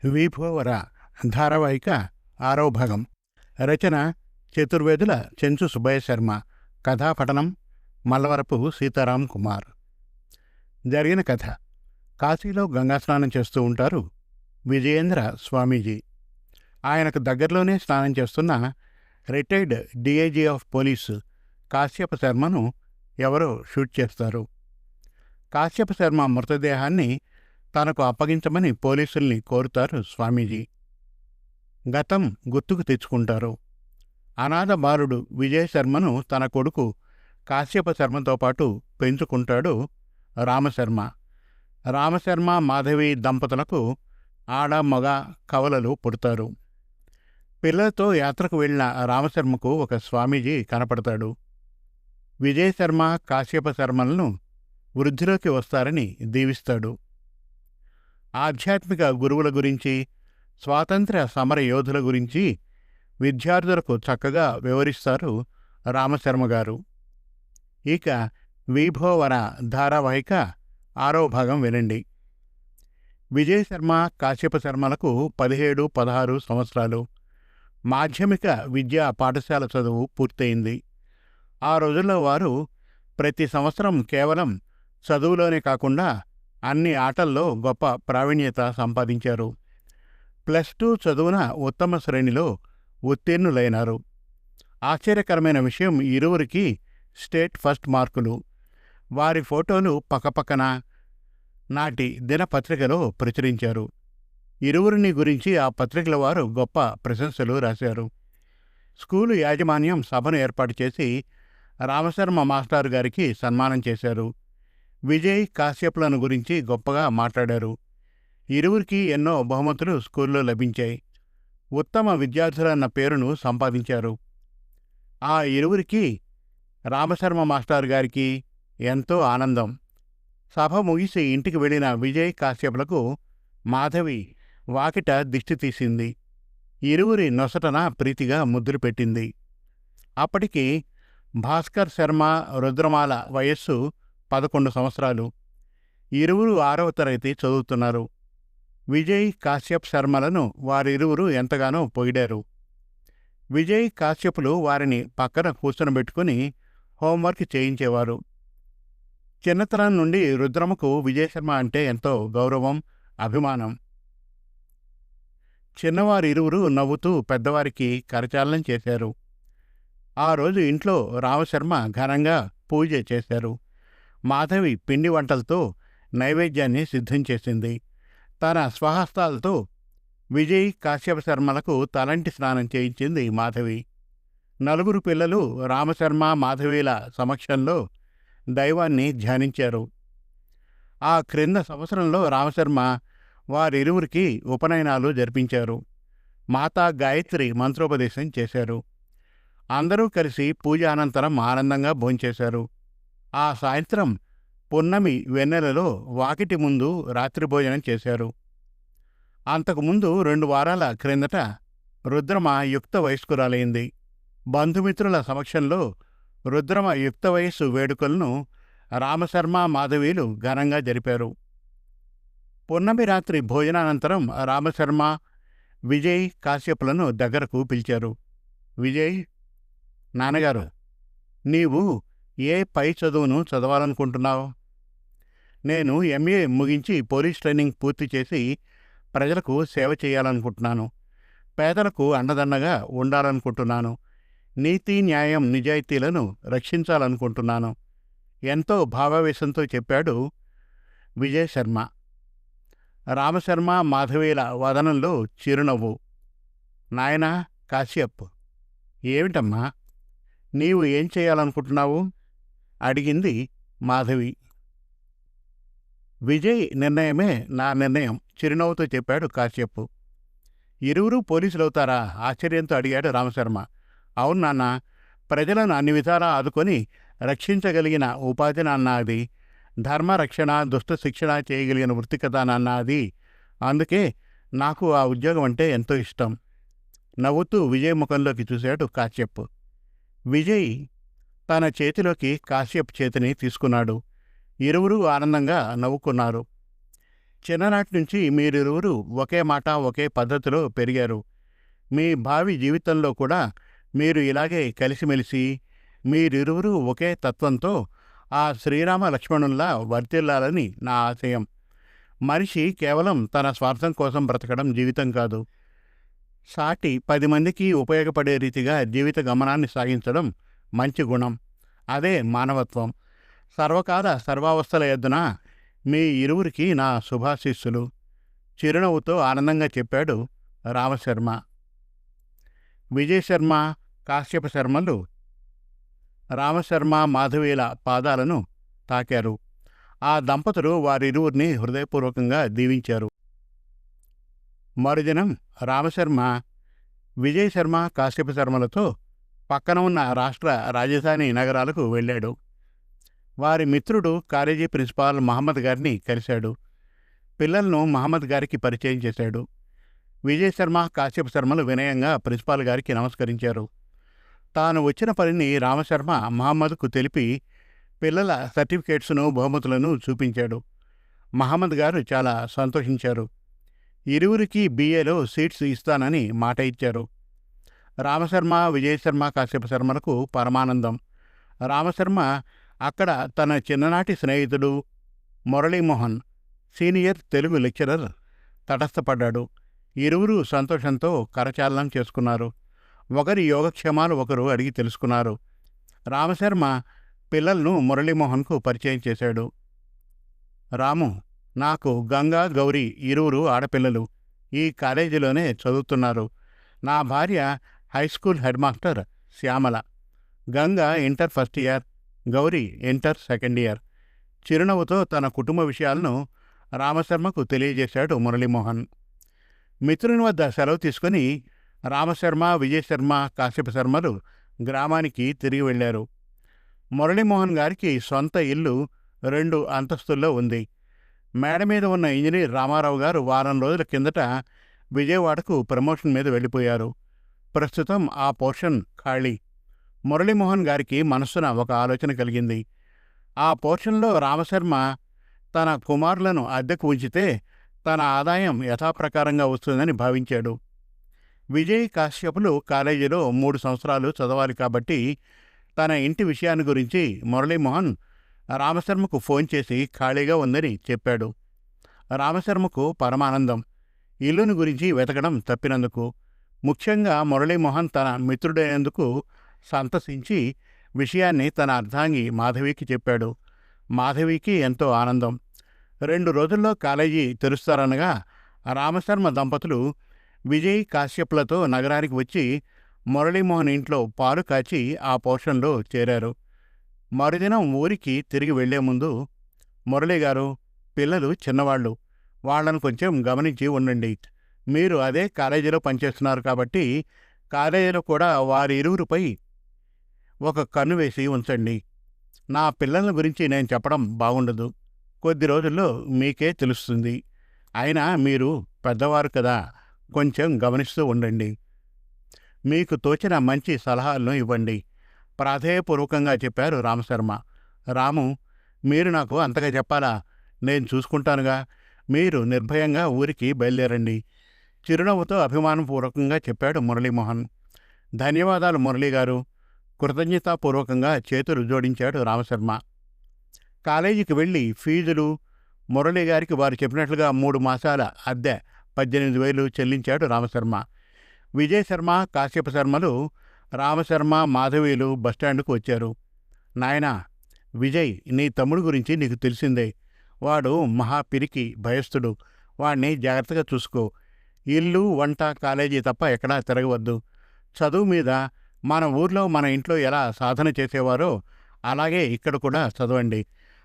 విభోవర ధారావాహిక 6వ భాగం. రచన చతుర్వేదుల చెంచు సుబ్బయ్య శర్మ. కథాపఠనం మల్లవరపు సీతారాం కుమార్. జరిగిన కథ: కాశీలో గంగాస్నానం చేస్తూ ఉంటారు విజయేంద్ర స్వామీజీ. ఆయనకు దగ్గరలోనే స్నానం చేస్తున్న retired DIG of police Kashyapa శర్మను ఎవరో షూట్ చేస్తారు. కాశ్యప శర్మ మృతదేహాన్ని తనకు అప్పగించమని పోలీసుల్ని కోరుతారు స్వామీజీ. గతం గుర్తుకు తెచ్చుకుంటారు. అనాథ బాలుడు విజయశర్మను తన కొడుకు కాశ్యప శర్మతో పాటు పెంచుకుంటాడు రామశర్మ. రామశర్మ మాధవి దంపతులకు ఆడ మగ కవలలు పుడతారు. పిల్లలతో యాత్రకు వెళ్లిన రామశర్మకు ఒక స్వామీజీ కనపడతాడు. విజయశర్మ కాశ్యప శర్మలను వృద్ధిలోకి వస్తారని దీవిస్తాడు. ఆధ్యాత్మిక గురువుల గురించి, స్వాతంత్ర్య సమర యోధుల గురించి విద్యార్థులకు చక్కగా వివరిస్తారు రామశర్మ గారు. ఇక విభోవర ధారావాహిక 6వ భాగం వినండి. విజయశర్మ కాశ్యప శర్మలకు 17-16 సంవత్సరాలు. మాధ్యమిక విద్యా పాఠశాల చదువు పూర్తయింది. ఆ రోజుల్లో వారు ప్రతి సంవత్సరం కేవలం చదువులోనే కాకుండా అన్ని ఆటల్లో గొప్ప ప్రావీణ్యత సంపాదించారు. +2 చదువున ఉత్తమ శ్రేణిలో ఉత్తీర్ణులైనారు. ఆశ్చర్యకరమైన విషయం, ఇరువురికి స్టేట్ ఫస్ట్ మార్కులు. వారి ఫోటోలు పక్కపక్కన నాటి దినపత్రికలో ప్రచురించారు. ఇరువురిని గురించి ఆ పత్రికల వారు గొప్ప ప్రశంసలు రాశారు. స్కూలు యాజమాన్యం సభను ఏర్పాటు చేసి రామశర్మ మాస్టారు గారికి సన్మానం చేశారు. విజయ్ కాశ్యప్లను గురించి గొప్పగా మాట్లాడారు. ఇరువురికి ఎన్నో బహుమతులు స్కూల్లో లభించాయి. ఉత్తమ విద్యార్థులన్న పేరును సంపాదించారు. ఆ ఇరువురికి, రామశర్మ మాస్టారు గారికి ఎంతో ఆనందం. సభ ముగిసి ఇంటికి వెళ్ళిన విజయ్ కాశ్యప్లకు మాధవి వాకిట దిష్టి తీసింది. ఇరువురి నొసటన ప్రీతిగా ముద్దులు పెట్టింది. అప్పటికి భాస్కర్ శర్మ, రుద్రమాల వయస్సు 11 సంవత్సరాలు. ఇరువురు 6వ తరగతి చదువుతున్నారు. విజయ్ కాశ్యప్ శర్మలను వారిరువురు ఎంతగానో పొగిడారు. విజయ్ కాశ్యపులు వారిని పక్కన కూర్చొనబెట్టుకుని హోంవర్క్ చేయించేవారు. చిన్నతనం నుండి రుద్రమకు విజయశర్మ అంటే ఎంతో గౌరవం, అభిమానం. చిన్నవారిరువురు నవ్వుతూ పెద్దవారికి కరచాలనం చేశారు. ఆ రోజు ఇంట్లో రామశర్మ ఘనంగా పూజ చేశారు. మాధవి పిండి వంటలతో నైవేద్యాన్ని సిద్ధం చేసింది. తన స్వహస్తాలతో విజయ్ కాశ్యప శర్మలకు తలంటి స్నానం చేయించింది మాధవి. 4 పిల్లలు రామశర్మ మాధవీల సమక్షంలో దైవాన్ని ధ్యానించారు. ఆ క్రింద సంవత్సరంలో రామశర్మ వారిరువురికి ఉపనయనాలు జరిపించారు. మాతా గాయత్రి మంత్రోపదేశం చేశారు. అందరూ కలిసి పూజ అనంతరం ఆనందంగా భోంచేశారు. ఆ సాయంత్రం పున్నమి వెన్నెలలో వాకిటి ముందు రాత్రి భోజనం చేశారు. అంతకుముందు 2 వారాల క్రిందట రుద్రమ యుక్త వయస్కురాలైంది. బంధుమిత్రుల సమక్షంలో రుద్రమ యుక్త వయస్సు వేడుకలను రామశర్మ మాధవీలు ఘనంగా జరిపారు. పున్నమి రాత్రి భోజనానంతరం రామశర్మ విజయ్ కాశ్యపులను దగ్గరకు పిలిచారు. విజయ్, నాన్నగారు, నీవు ఏ పై చదువును చదవాలనుకుంటున్నావు? నేను MA ముగించి పోలీస్ ట్రైనింగ్ పూర్తి చేసి ప్రజలకు సేవ చేయాలనుకుంటున్నాను. పేదలకు అండదండగా ఉండాలనుకుంటున్నాను. నీతి, న్యాయం, నిజాయితీలను రక్షించాలనుకుంటున్నాను. ఎంతో భావావేశంతో చెప్పాడు విజయశర్మ. రామశర్మ మాధవీల వదనంలో చిరునవ్వు. నాయనా కాశ్యప్, ఏమిటమ్మా, నీవు ఏం చేయాలనుకుంటున్నావు? అడిగింది మాధవి. విజయ్ నిర్ణయమే నా నిర్ణయం, చిరునవ్వుతో చెప్పాడు కాశ్యప్. ఇరువురు పోలీసులవుతారా? ఆశ్చర్యంతో అడిగాడు రామశర్మ. అవును నాన్న, ప్రజలను అన్ని విధాలా ఆదుకొని రక్షించగలిగిన ఉపాధి నాన్నది. ధర్మరక్షణ, దుష్ట శిక్షణ చేయగలిగిన వృత్తి కదా నాన్నది. అందుకే నాకు ఆ ఉద్యోగం అంటే ఎంతో ఇష్టం. నవ్వుతూ విజయ్ ముఖంలోకి చూశాడు కాశ్యప్. విజయ్ తన చేతిలోకి కాశ్యప్ చేతిని తీసుకున్నాడు. ఇరువురు ఆనందంగా నవ్వుకున్నారు. చిన్ననాటి నుంచి మీరిరువురు ఒకే మాట ఒకే పద్ధతిలో పెరిగారు. మీ భావి జీవితంలో కూడా మీరు ఇలాగే కలిసిమెలిసి మీరిరువురు ఒకే తత్వంతో ఆ శ్రీరామ లక్ష్మణుల్లా వర్ధిల్లాలని నా ఆశయం. మనిషి కేవలం తన స్వార్థం కోసం బ్రతకడం జీవితం కాదు. సాటి 10 మందికి ఉపయోగపడే రీతిగా జీవిత గమనాన్ని సాగించడం మంచి గుణం. అదే మానవత్వం. సర్వకాల సర్వావస్థల ఎద్దున మీ ఇరువురికి నా శుభాశీస్సులు. చిరునవ్వుతో ఆనందంగా చెప్పాడు రామశర్మ. విజయశర్మ, కాశ్యప శర్మలు రామశర్మ, మాధవీల పాదాలను తాకారు. ఆ దంపతులు వారిరువురిని హృదయపూర్వకంగా దీవించారు. మరుదినం రామశర్మ విజయశర్మ, కాశ్యప శర్మలతో పక్కన ఉన్న రాష్ట్ర రాజధాని నగరాలకు వెళ్ళాడు. వారి మిత్రుడు కాలేజీ ప్రిన్సిపాల్ మహమ్మద్ గారిని కలిశాడు. పిల్లలను మహమ్మద్ గారికి పరిచయం చేశాడు. విజయశర్మ, కాశ్యప శర్మలు వినయంగా ప్రిన్సిపాల్ గారికి నమస్కరించారు. తాను వచ్చిన పనిని రామశర్మ మహమ్మద్కు తెలిపి పిల్లల సర్టిఫికేట్స్ను, బహుమతులను చూపించాడు. మహమ్మద్ గారు చాలా సంతోషించారు. ఇరువురికి BAలో సీట్స్ ఇస్తానని మాట ఇచ్చారు. రామశర్మ, విజయశర్మ, కాశ్యప శర్మలకు పరమానందం. రామశర్మ అక్కడ తన చిన్ననాటి స్నేహితుడు మురళీమోహన్, సీనియర్ తెలుగు లెక్చరర్, తటస్థపడ్డాడు. ఇరువురు సంతోషంతో కరచాలనం చేసుకున్నారు. ఒకరి యోగక్షేమాలు ఒకరు అడిగి తెలుసుకున్నారు. రామశర్మ పిల్లలను మురళీమోహన్కు పరిచయం చేశాడు. రాము, నాకు గంగా, గౌరీ ఇరువురు ఆడపిల్లలు. ఈ కాలేజీలోనే చదువుతున్నారు. నా భార్య high school head master Shyamala. Ganga inter first year, Gauri inter second year. చిరునవ్వుతో తన కుటుంబ విషయాలను రామశర్మకు తెలియజేశాడు మురళీమోహన్. మిత్రుని వద్ద సెలవు తీసుకుని రామశర్మ, విజయశర్మ, కాశ్యప శర్మలు గ్రామానికి తిరిగి వెళ్లారు. మురళీమోహన్ గారికి సొంత ఇల్లు 2 అంతస్తుల్లో ఉంది. మేడ మీద ఉన్న ఇంజనీర్ రామారావు గారు వారం రోజుల కిందట విజయవాడకు ప్రమోషన్ మీద వెళ్ళిపోయారు. ప్రస్తుతం ఆ పోర్షన్ ఖాళీ. మురళీమోహన్ గారికి మనస్సున ఒక ఆలోచన కలిగింది. ఆ పోర్షన్లో రామశర్మ తన కుమారులను అద్దెకు ఉంచితే తన ఆదాయం యథాప్రకారంగా వస్తుందని భావించాడు. విజయ్, కాశ్యపులు కాలేజీలో 3 సంవత్సరాలు చదవాలి కాబట్టి తన ఇంటి విషయాన్ని గురించి మురళీమోహన్ రామశర్మకు ఫోన్ చేసి ఖాళీగా ఉందని చెప్పాడు. రామశర్మకు పరమానందం. ఇల్లుని గురించి వెతకడం తప్పినందుకు, ముఖ్యంగా మురళీమోహన్ తన మిత్రుడైనందుకు సంతసించి విషయాన్ని తన అర్ధాంగి మాధవికి చెప్పాడు. మాధవికి ఎంతో ఆనందం. 2 రోజుల్లో కాలేజీ తెరుస్తారనగా రామశర్మ దంపతులు విజయ్, కాశ్యప్లతో నగరానికి వచ్చి మురళీమోహన్ ఇంట్లో పాలు కాచి ఆ పోర్షన్లో చేరారు. మరుదినం ఊరికి తిరిగి వెళ్లే ముందు, మురళీగారు, పిల్లలు చిన్నవాళ్ళు, వాళ్లను కొంచెం గమనించి ఉండండి. మీరు అదే కాలేజీలో పనిచేస్తున్నారు కాబట్టి కాలేజీలో కూడా వారి ఇరువురిపై ఒక కన్ను వేసి ఉంచండి. నా పిల్లల గురించి నేను చెప్పడం బాగుండదు. కొద్ది రోజుల్లో మీకే తెలుస్తుంది. అయినా మీరు పెద్దవారు కదా, కొంచెం గమనిస్తూ ఉండండి. మీకు తోచిన మంచి సలహాలను ఇవ్వండి, ప్రాధేయపూర్వకంగా చెప్పారు రామశర్మ. రాము, మీరు నాకు అంతగా చెప్పాలా? నేను చూసుకుంటానుగా. మీరు నిర్భయంగా ఊరికి బయలుదేరండి. చిరునవ్వుతో అభిమానపూర్వకంగా చెప్పాడు మురళీమోహన్. ధన్యవాదాలు మురళీగారు. కృతజ్ఞతాపూర్వకంగా చేతులు జోడించాడు రామశర్మ. కాలేజీకి వెళ్ళి ఫీజులు, మురళీగారికి వారు చెప్పినట్లుగా 3 మాసాల అద్దె 18,000 చెల్లించాడు రామశర్మ. విజయశర్మ, కాశ్యప శర్మలు రామశర్మ, మాధవీలు బస్టాండుకు వచ్చారు. నాయనా విజయ్, నీ తమ్ముడు గురించి నీకు తెలిసిందే. వాడు మహాపిరికి, భయస్థుడు. వాణ్ణి జాగ్రత్తగా చూసుకో. ఇల్లు, వంట, కాలేజీ తప్ప ఎక్కడా తిరగవద్దు. చదువు మీద మన ఊర్లో, మన ఇంట్లో ఎలా సాధన చేసేవారో అలాగే ఇక్కడ కూడా చదవండి.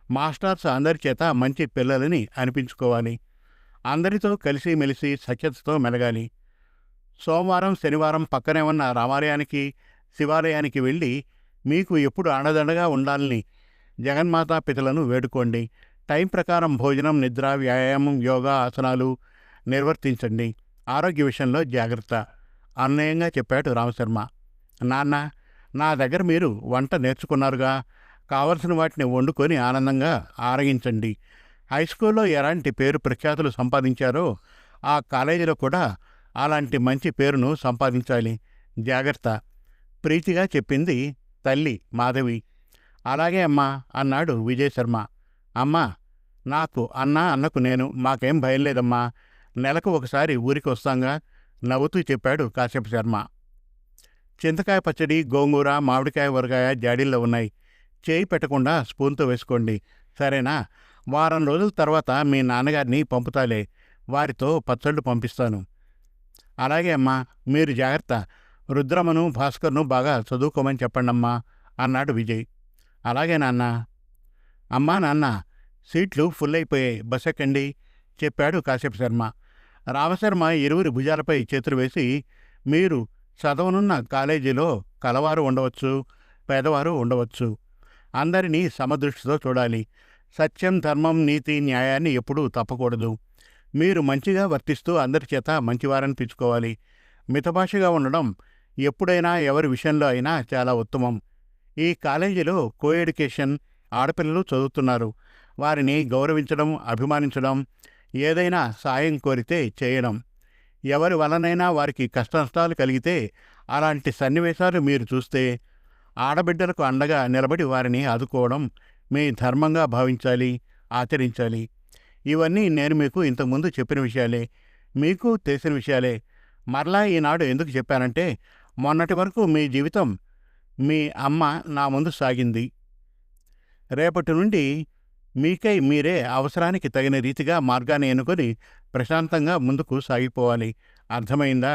మాస్టర్స్ అందరి చేత మంచి పిల్లలని అనిపించుకోవాలి. అందరితో కలిసిమెలిసి సఖ్యతతో మెలగాలి. సోమవారం, శనివారం పక్కనే ఉన్న రామాలయానికి, శివాలయానికి వెళ్ళి మీకు ఎప్పుడు అండదండగా ఉండాలని జగన్మాతా పితలను వేడుకోండి. టైం ప్రకారం భోజనం, నిద్ర, వ్యాయామం, యోగా, ఆసనాలు నిర్వర్తించండి. ఆరోగ్య విషయంలో జాగ్రత్త, అన్వయంగా చెప్పాడు రామశర్మ. నాన్న, నా దగ్గర మీరు వంట నేర్చుకున్నారుగా, కావలసిన వాటిని వండుకొని ఆనందంగా ఆరగించండి. హై స్కూల్లో ఎలాంటి పేరు ప్రఖ్యాతులు సంపాదించారో ఆ కాలేజీలో కూడా అలాంటి మంచి పేరును సంపాదించాలి. జాగ్రత్త, ప్రీతిగా చెప్పింది తల్లి మాధవి. అలాగే అమ్మా అన్నాడు విజయశర్మ. అమ్మా, నాకు అన్నా అన్నకు నేను, మాకేం భయం లేదమ్మా. నెలకు ఒకసారి ఊరికి వస్తాంగా నవ్వుతూ చెప్పాడు కాశ్యప శర్మ. చింతకాయ పచ్చడి, గోంగూర, మామిడికాయ ఊరగాయ జాడీల్లో ఉన్నాయి. చేయి పెట్టకుండా స్పూన్తో వేసుకోండి, సరేనా? వారం రోజుల తర్వాత మీ నాన్నగారిని పంపుతాలే, వారితో పచ్చళ్ళు పంపిస్తాను. అలాగే అమ్మా, మీరు జాగ్రత్త. రుద్రమను, భాస్కర్ను బాగా చదువుకోమని చెప్పండమ్మా అన్నాడు విజయ్. అలాగే నాన్న. అమ్మా నాన్న, సీట్లు ఫుల్ అయిపోయాయి, బస్ ఎక్కండి చెప్పాడు కాశ్యప శర్మ. రామశర్మ ఇరువురి భుజాలపై చేతులు వేసి, మీరు చదవనున్న కాలేజీలో కలవారు ఉండవచ్చు, పేదవారు ఉండవచ్చు. అందరినీ సమదృష్టితో చూడాలి. సత్యం, ధర్మం, నీతి, న్యాయాన్ని ఎప్పుడూ తప్పకూడదు. మీరు మంచిగా వర్తిస్తూ అందరి చేత మంచివారనిపించుకోవాలి. మితభాషగా ఉండడం ఎప్పుడైనా ఎవరి విషయంలో అయినా చాలా ఉత్తమం. ఈ కాలేజీలో కో ఎడ్యుకేషన్, ఆడపిల్లలు చదువుతున్నారు. వారిని గౌరవించడం, అభిమానించడం, ఏదైనా సాయం కోరితే చేయడం. ఎవరి వలనైనా వారికి కష్టనష్టాలు కలిగితే అలాంటి సన్నివేశాలు మీరు చూస్తే ఆడబిడ్డలకు అండగా నిలబడి వారిని ఆదుకోవడం మీ ధర్మంగా భావించాలి, ఆచరించాలి. ఇవన్నీ నేను మీకు ఇంతకుముందు చెప్పిన విషయాలే, మీకు తెలిసిన విషయాలే. మరలా ఈనాడు ఎందుకు చెప్పానంటే, మొన్నటి వరకు మీ జీవితం మీ అమ్మ నా ముందు సాగింది. రేపటి నుండి మీకై మీరే అవసరానికి తగిన రీతిగా మార్గాన్ని ఎన్నుకొని ప్రశాంతంగా ముందుకు సాగిపోవాలి. అర్థమైందా?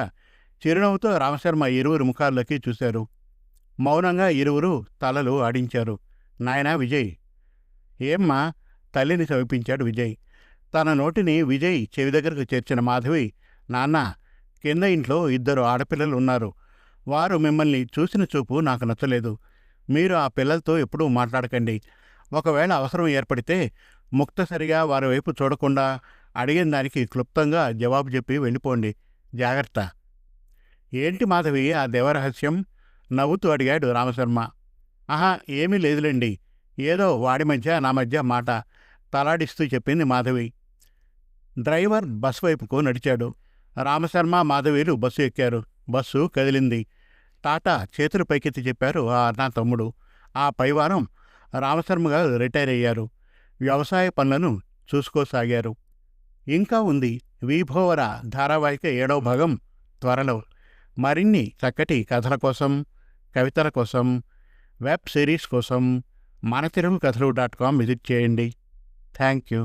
చిరునవ్వుతో రామశర్మ ఇరువురు ముఖాల్లోకి చూశారు. మౌనంగా ఇరువురు తలలు ఆడించారు. నాయనా విజయ్. ఏమ్మా? తల్లిని సమీపించాడు విజయ్. తన నోటిని విజయ్ చెవి దగ్గరకు చేర్చిన మాధవి, నాన్న, కింద ఇంట్లో 2 ఆడపిల్లలు ఉన్నారు. వారు మిమ్మల్ని చూసిన చూపు నాకు నచ్చలేదు. మీరు ఆ పిల్లలతో ఎప్పుడూ మాట్లాడకండి. ఒకవేళ అవసరం ఏర్పడితే ముక్తసరిగా వారి వైపు చూడకుండా అడిగిన దానికి క్లుప్తంగా జవాబు చెప్పి వెళ్ళిపోండి. జాగ్రత్త. ఏంటి మాధవి ఆ దేవరహస్యం? నవ్వుతూ అడిగాడు రామశర్మ. ఆహా, ఏమీ లేదులేండి, ఏదో వాడి మధ్య నా మధ్య మాట తలాడిస్తూ చెప్పింది మాధవి. డ్రైవర్ బస్ వైపుకు నడిచాడు. రామశర్మ, మాధవీలు బస్సు ఎక్కారు. బస్సు కదిలింది. టాటా చేతులు పైకెత్తి చెప్పారు ఆ అన్న తమ్ముడు. ఆ పైవారం రామశర్మగారు రిటైర్ అయ్యారు. వ్యవసాయ పనులను చూసుకోసాగారు. ఇంకా ఉంది వీభోవర ధారావాహిక 7వ భాగం త్వరలో. మరిన్ని చక్కటి కథల కోసం, కవితల కోసం, వెబ్ సిరీస్ కోసం మన తెలుగు కథలు.com విజిట్ చేయండి. Thank you.